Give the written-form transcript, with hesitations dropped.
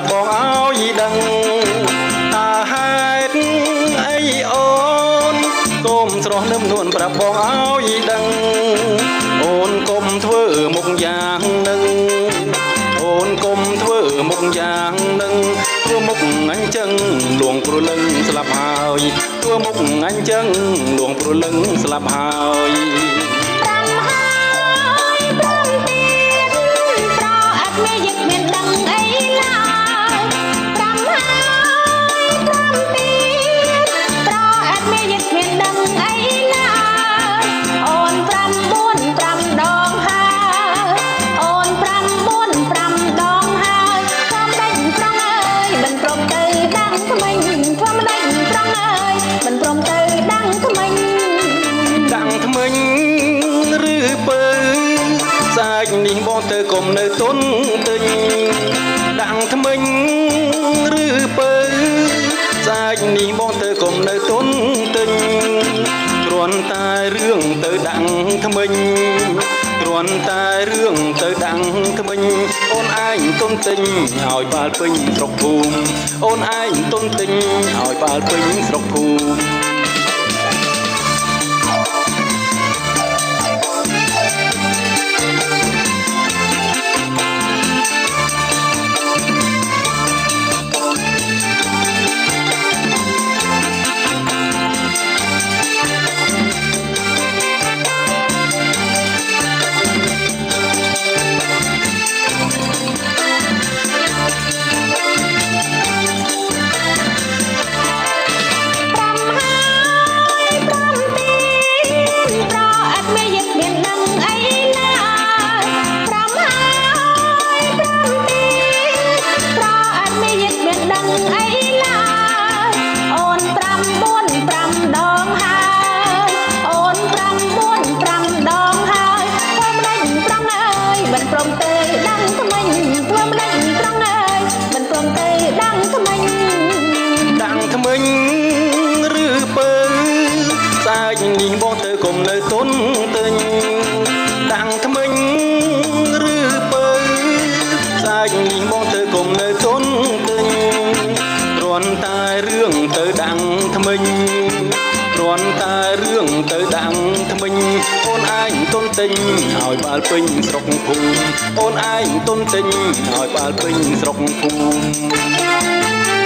ប្រាប់បងឲ្យដឹងថាហេតុអីអូនសូមស្រស់នឹមនួនប្រាប់បងឲ្យដឹងអូនកុំធ្វើមុខយ៉ាងនឹងអូនកុំធ្វើមុខយ៉ាងនឹងធ្វើមុខអញ្ចឹងលួងព្រលឹងស្លាប់ហើយធ្វើមុខអញ្ចឹងលួងព្រលឹងស្លាប់ហើយនេះបងទៅកុំនៅទុនទិញដាក់ថ្មិញឬពើសាច់នេះបងទៅកុំនៅទុនទិញគ្រាន់តែរឿងទៅដាក់ថ្មិញគ្រាន់តែរឿងទៅដាក់ថ្មិញអូនឯងទុនទិញឲ្យបាល់ពេញស្រុកភូមិអូនឯងទុនទិញឲ្យបាល់ពេញស្រុកភូមិនេះបងទៅកុំនៅទុនទិញដាក់ថ្មិញឬពើសាច់នេះបងទៅកុំនៅទុនទិញគ្រាន់តែរឿងទៅដាក់ថ្មិញគ្រាន់តែរឿងទៅដាក់ថ្មិញអូនឯងទុនទិញឲ្យបាល់ពេញស្រុកភូមិអូនឯងទុនទិញឲ្យបាល់ពេញស្រុកភូមិ